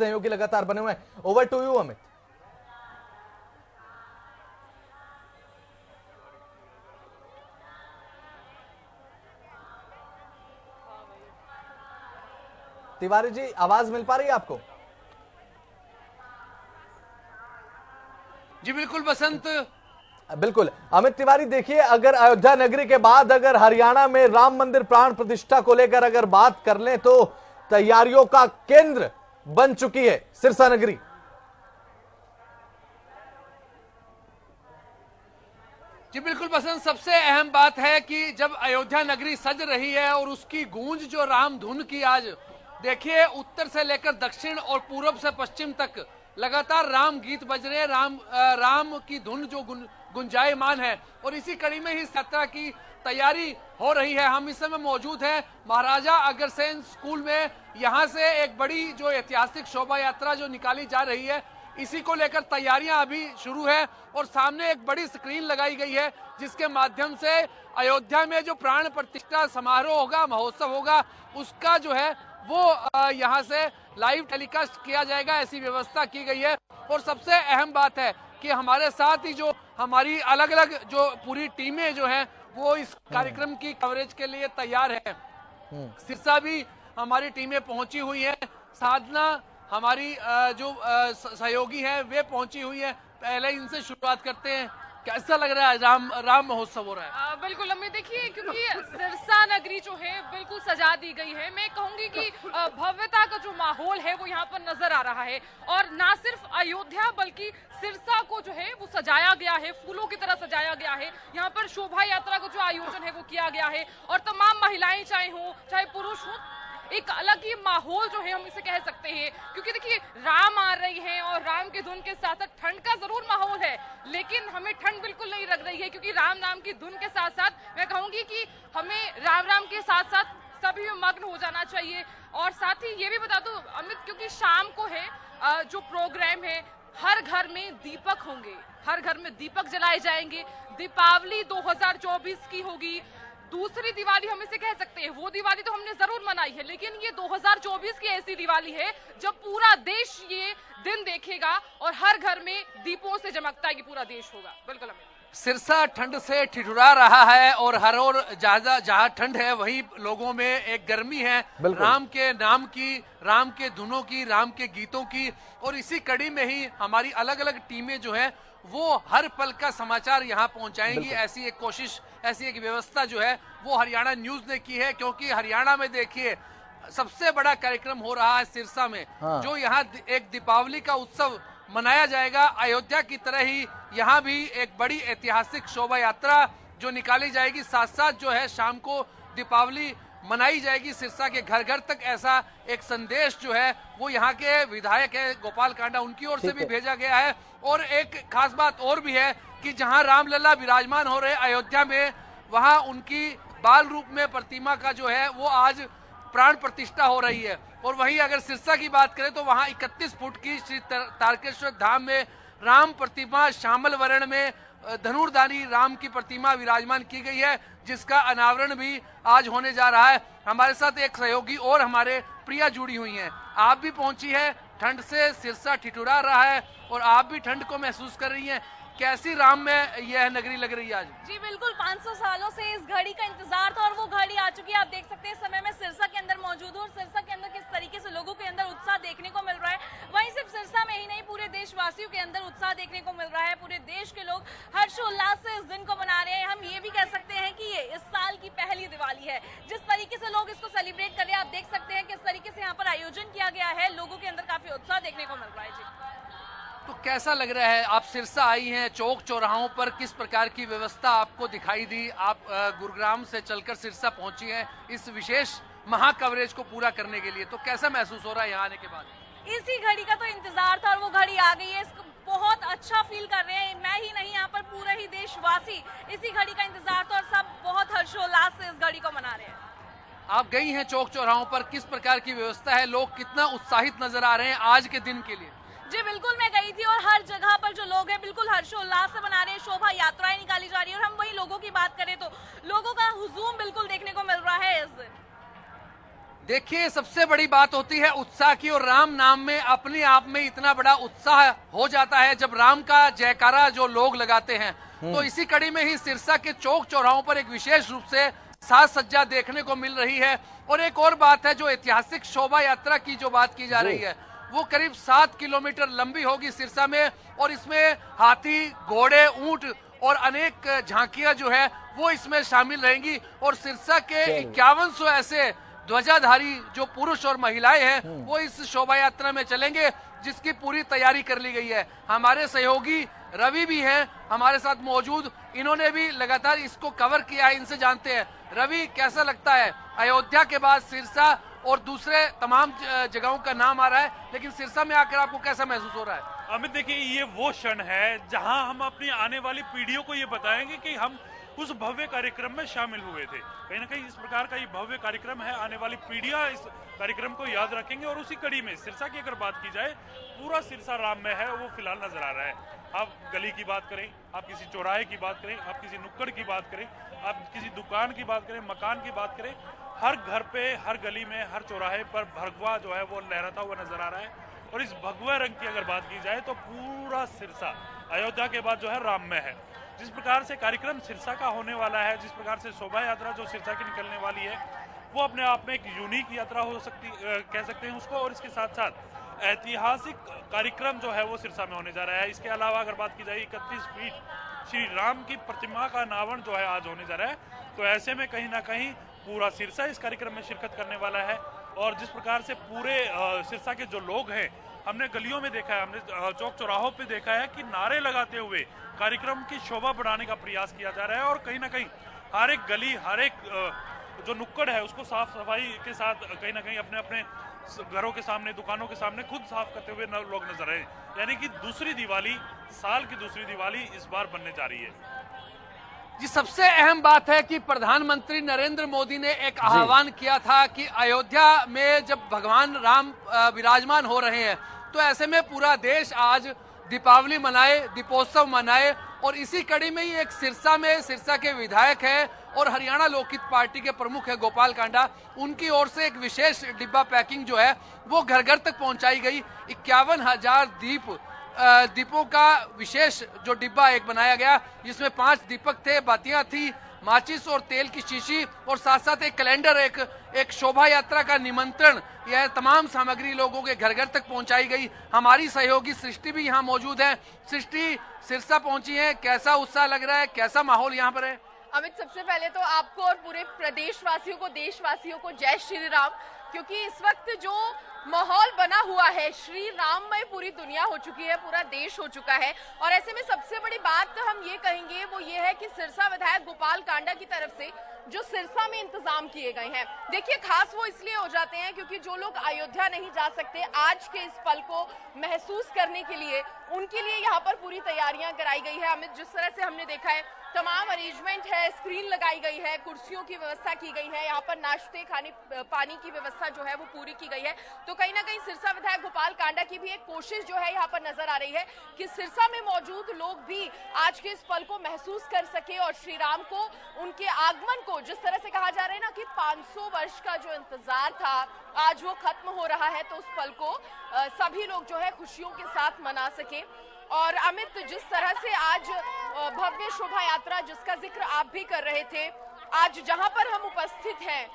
सहयोगी लगातार बने हुए हैं। Over to you Amit. Tiwari ji, आवाज मिल पा रही है आपको? जी बिल्कुल बसंत। बिल्कुल अमित तिवारी, देखिए अगर अयोध्या नगरी के बाद अगर हरियाणा में राम मंदिर प्राण प्रतिष्ठा को लेकर अगर बात कर लें तो तैयारियों का केंद्र बन चुकी है सिरसा नगरी। जी बिल्कुल बसंत, सबसे अहम बात है कि जब अयोध्या नगरी सज रही है और उसकी गूंज जो राम धुन की आज देखिए उत्तर से लेकर दक्षिण और पूर्व से पश्चिम तक लगातार राम गीत बज रहे हैं, राम की धुन जो गुंजायमान है और इसी कड़ी में ही यात्रा की तैयारी हो रही है। हम इस समय मौजूद हैं महाराजा अग्रसेन स्कूल में। यहाँ से एक बड़ी जो ऐतिहासिक शोभा यात्रा जो निकाली जा रही है, इसी को लेकर तैयारियां अभी शुरू है और सामने एक बड़ी स्क्रीन लगाई गई है जिसके माध्यम से अयोध्या में जो प्राण प्रतिष्ठा समारोह होगा, महोत्सव होगा, उसका जो है वो यहाँ से लाइव टेलीकास्ट किया जाएगा, ऐसी व्यवस्था की गई है। और सबसे अहम बात है कि हमारे साथ ही जो हमारी अलग अलग जो पूरी टीमें जो हैं वो इस कार्यक्रम की कवरेज के लिए तैयार है। सिरसा भी हमारी टीमें पहुंची हुई हैं, साधना हमारी जो सहयोगी है वे पहुंची हुई है। पहले इनसे शुरुआत करते हैं, कैसा लग रहा है राम महोत्सव हो रहा है? बिल्कुल अमित, देखिए क्योंकि सिरसा नगरी जो है बिल्कुल सजा दी गई है। मैं कहूंगी कि भव्यता का जो माहौल है वो यहाँ पर नजर आ रहा है और ना सिर्फ अयोध्या बल्कि सिरसा को जो है वो सजाया गया है, फूलों की तरह सजाया गया है। यहाँ पर शोभा यात्रा का जो आयोजन है वो किया गया है और तमाम महिलाएं चाहे पुरुष हो, एक अलग ही माहौल जो है हम इसे कह सकते हैं। क्योंकि देखिए राम आ रही हैं और राम के धुन के साथ साथ ठंड का जरूर माहौल है, लेकिन हमें ठंड बिल्कुल नहीं लग रही है क्योंकि राम नाम की धुन के साथ साथ मैं कहूंगी कि हमें राम राम के साथ साथ सभी में मग्न हो जाना चाहिए। और साथ ही ये भी बता दूं अमित, क्योंकि शाम को है जो प्रोग्राम है, हर घर में दीपक होंगे, हर घर में दीपक जलाए जाएंगे। दीपावली 2024 की होगी, दूसरी दिवाली हम इसे कह सकते हैं। वो दिवाली तो हमने जरूर मनाई है, लेकिन ये 2024 की ऐसी दिवाली है जब पूरा देश ये दिन देखेगा और हर घर में दीपों से जमकता है कि पूरा देश होगा। बिल्कुल अमित। सिरसा ठंड से ठिठुरा रहा है और हर ओर जहाँ ठंड है वहीं लोगों में एक गर्मी है राम के नाम की, राम के धुनों की, राम के गीतों की। और इसी कड़ी में ही हमारी अलग अलग टीमें जो है वो हर पल का समाचार यहाँ पहुंचाएंगी। ऐसी एक कोशिश, ऐसी एक व्यवस्था जो है वो हरियाणा न्यूज ने की है, क्योंकि हरियाणा में देखिए सबसे बड़ा कार्यक्रम हो रहा है सिरसा में। जो यहाँ एक दीपावली का उत्सव मनाया जाएगा, अयोध्या की तरह ही यहाँ भी एक बड़ी ऐतिहासिक शोभा यात्रा जो निकाली जाएगी। साथ साथ जो है शाम को दीपावली मनाई जाएगी सिरसा के घर घर तक। ऐसा एक संदेश जो है वो यहाँ के विधायक है गोपाल कांडा, उनकी ओर से भी भेजा गया है। और एक खास बात और भी है कि जहाँ रामलला विराजमान हो रहे अयोध्या में, वहाँ उनकी बाल रूप में प्रतिमा का जो है वो आज प्राण प्रतिष्ठा हो रही है। और वहीं अगर सिरसा की बात करें तो वहाँ 31 फुट की श्री तारकेश्वर धाम में राम प्रतिमा श्यामल वर्ण में धनुर्धारी राम की प्रतिमा विराजमान की गई है, जिसका अनावरण भी आज होने जा रहा है। हमारे साथ एक सहयोगी और हमारे प्रिया जुड़ी हुई हैं, आप भी पहुंची है। ठंड से सिरसा ठिठुरा रहा है और आप भी ठंड को महसूस कर रही हैं। कैसी राम में यह नगरी लग रही है आज? जी बिल्कुल, 500 सालों से इस घड़ी का इंतजार था और वो घड़ी आ चुकी है। आप देख सकते हैं इस समय मैं सिरसा के अंदर मौजूद हूँ और सिरसा के अंदर किस तरीके से लोगों के अंदर उत्साह देखने को मिल रहा है। वहीं सिर्फ सिरसा में ही नहीं, पूरे देशवासियों के अंदर उत्साह देखने को मिल रहा है। पूरे देश के लोग हर्षोल्लास से इस दिन को मना रहे हैं। हम ये भी कह सकते हैं कि ये इस साल की पहली दिवाली है। जिस तरीके से लोग इसको सेलिब्रेट कर रहे हैं, आप देख सकते हैं किस तरीके से यहाँ पर आयोजन किया गया है। लोगों के अंदर काफी उत्साह देखने को मिल रहा है। जी तो कैसा लग रहा है? आप सिरसा आई हैं, चौक चौराहों पर किस प्रकार की व्यवस्था आपको दिखाई दी? आप गुरुग्राम से चलकर सिरसा पहुंची हैं इस विशेष महा कवरेज को पूरा करने के लिए, तो कैसा महसूस हो रहा है यहाँ आने के बाद? इसी घड़ी का तो इंतजार था और वो घड़ी आ गई है। इसको बहुत अच्छा फील कर रहे हैं, मैं ही नहीं यहाँ पर पूरे ही देशवासी इसी घड़ी का इंतजार था और सब बहुत हर्षोल्लास से इस घड़ी को मना रहे हैं। आप गई हैं चौक चौराहों पर, किस प्रकार की व्यवस्था है? लोग कितना उत्साहित नजर आ रहे हैं आज के दिन के लिए? जी बिल्कुल, मैं गई थी और हर जगह पर जो लोग हैं बिल्कुल हर्षोल्लास से मना रहे हैं। शोभा यात्राएं निकाली जा रही है और हम वही लोगों की बात करें तो लोगों का हुजूम बिल्कुल देखने को मिल रहा है इस दिन। देखिए, सबसे बड़ी बात होती है उत्साह की, और राम नाम में अपने आप में इतना बड़ा उत्साह हो जाता है जब राम का जयकारा जो लोग लगाते हैं। तो इसी कड़ी में ही सिरसा के चौक चौराहों पर एक विशेष रूप से साज सज्जा देखने को मिल रही है। और एक और बात है, जो ऐतिहासिक शोभा यात्रा की जो बात की जा रही है, वो करीब 7 किलोमीटर लंबी होगी सिरसा में, और इसमें हाथी, घोड़े, ऊंट और अनेक झांकियां जो है वो इसमें शामिल रहेंगी। और सिरसा के 5100 ऐसे ध्वजाधारी जो पुरुष और महिलाएं हैं वो इस शोभा यात्रा में चलेंगे, जिसकी पूरी तैयारी कर ली गई है। हमारे सहयोगी रवि भी हैं हमारे साथ मौजूद, इन्होंने भी लगातार इसको कवर किया है, इनसे जानते हैं। रवि, कैसा लगता है? अयोध्या के बाद सिरसा और दूसरे तमाम जगहों का नाम आ रहा है, लेकिन सिरसा में आकर आपको कैसा महसूस हो रहा है? अमित, देखिए, ये वो क्षण है जहां हम अपनी आने वाली पीढ़ियों को ये बताएंगे कि हम उस भव्य कार्यक्रम में शामिल हुए थे। कहीं ना कहीं इस प्रकार का ये भव्य कार्यक्रम है, आने वाली पीढ़ियां इस कार्यक्रम को याद रखेंगे। और उसी कड़ी में सिरसा की अगर बात की जाए, पूरा सिरसा राम में है, वो फिलहाल नजर आ रहा है। आप गली की बात करें, आप किसी चौराहे की बात करें, आप किसी नुक्कड़ की बात करें, आप किसी दुकान की बात करें, मकान की बात करें, हर घर पे, हर गली में, हर चौराहे पर भगवा जो है वो लहराता हुआ नजर आ रहा है। और इस भगवा रंग की अगर बात की जाए तो पूरा सिरसा अयोध्या के बाद जो है राम में है। जिस प्रकार से कार्यक्रम सिरसा का होने वाला है, जिस प्रकार से शोभा यात्रा जो सिरसा की निकलने वाली है, वो अपने आप में एक यूनिक यात्रा हो सकती, कह सकते हैं उसको। और इसके साथ साथ ऐतिहासिक कार्यक्रम जो है वो सिरसा में होने जा रहा है। इसके अलावा अगर बात की जाए 31 फीट श्री राम की प्रतिमा का अनावरण जो है आज होने जा रहा है। तो ऐसे में कहीं ना कहीं पूरा सिरसा इस कार्यक्रम में शिरकत करने वाला है। और जिस प्रकार से पूरे सिरसा के जो लोग हैं, हमने गलियों में देखा है, हमने चौक चौराहों पे देखा है कि नारे लगाते हुए कार्यक्रम की शोभा बढ़ाने का प्रयास किया जा रहा है। और कहीं ना कहीं हर एक गली, हर एक जो नुक्कड़ है उसको साफ सफाई के साथ कहीं ना कहीं अपने अपने घरों के सामने, दुकानों के सामने खुद साफ करते हुए लोग नजर आए। यानी कि दूसरी दिवाली, साल की दूसरी दिवाली इस बार बनने जा रही है। जी, सबसे अहम बात है कि प्रधानमंत्री नरेंद्र मोदी ने एक आह्वान किया था कि अयोध्या में जब भगवान राम विराजमान हो रहे हैं, तो ऐसे में पूरा देश आज दीपावली मनाए, दीपोत्सव मनाए। और इसी कड़ी में ही एक सिरसा में, सिरसा के विधायक हैं और हरियाणा लोकहित पार्टी के प्रमुख है गोपाल कांडा, उनकी ओर से एक विशेष डिब्बा पैकिंग जो है वो घर घर तक पहुंचाई गई। 51,000 दीपों का विशेष जो डिब्बा एक बनाया गया, जिसमें 5 दीपक थे, बातियां थी, माचिस और तेल की शीशी, और साथ साथ एक कैलेंडर, एक शोभा यात्रा का निमंत्रण, यह तमाम सामग्री लोगों के घर घर तक पहुंचाई गई। हमारी सहयोगी सृष्टि भी यहाँ मौजूद है। सृष्टि, सिरसा पहुंची है, कैसा उत्साह लग रहा है, कैसा माहौल यहाँ पर है? अमित, सबसे पहले तो आपको और पूरे प्रदेशवासियों को, देशवासियों को जय श्री राम, क्योंकि इस वक्त जो माहौल बना हुआ है, श्री राममय पूरी दुनिया हो चुकी है, पूरा देश हो चुका है। और ऐसे में सबसे बड़ी बात हम ये कहेंगे वो ये है कि सिरसा विधायक गोपाल कांडा की तरफ से जो सिरसा में इंतजाम किए गए हैं, देखिए, खास वो इसलिए हो जाते हैं क्योंकि जो लोग अयोध्या नहीं जा सकते, आज के इस पल को महसूस करने के लिए, उनके लिए यहाँ पर पूरी तैयारियां कराई गई है। अमित, जिस तरह से हमने देखा है, तमाम अरेंजमेंट है, स्क्रीन लगाई गई है, कुर्सियों की व्यवस्था की गई है, यहाँ पर नाश्ते, खाने, पानी की व्यवस्था जो है वो पूरी की गई है। तो कहीं ना कहीं सिरसा विधायक गोपाल कांडा की भी एक कोशिश जो है यहाँ पर नजर आ रही है कि सिरसा में मौजूद लोग भी आज के इस पल को महसूस कर सके और श्री राम को, उनके आगमन को, जिस तरह से कहा जा रहा है ना कि 500 वर्ष का जो इंतजार था आज वो खत्म हो रहा है, तो उस पल को सभी लोग जो है खुशियों के साथ मना सके। और अमित, जिस तरह से आज भव्य शोभा यात्रा जिसका जिक्र आप भी कर रहे थे, आज जहां पर हम उपस्थित हैं,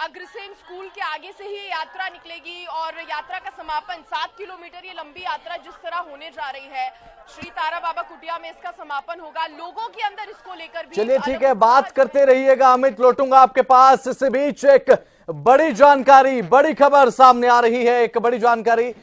अग्रसेन स्कूल के आगे से ही यात्रा निकलेगी और यात्रा का समापन 7 किलोमीटर ये लंबी यात्रा जिस तरह होने जा रही है, श्री तारा बाबा कुटिया में इसका समापन होगा। लोगों के अंदर इसको लेकर भी, चलिए ठीक है, बात करते रहिएगा। अमित, लौटूंगा आपके पास। इस बीच एक बड़ी जानकारी, बड़ी खबर सामने आ रही है, एक बड़ी जानकारी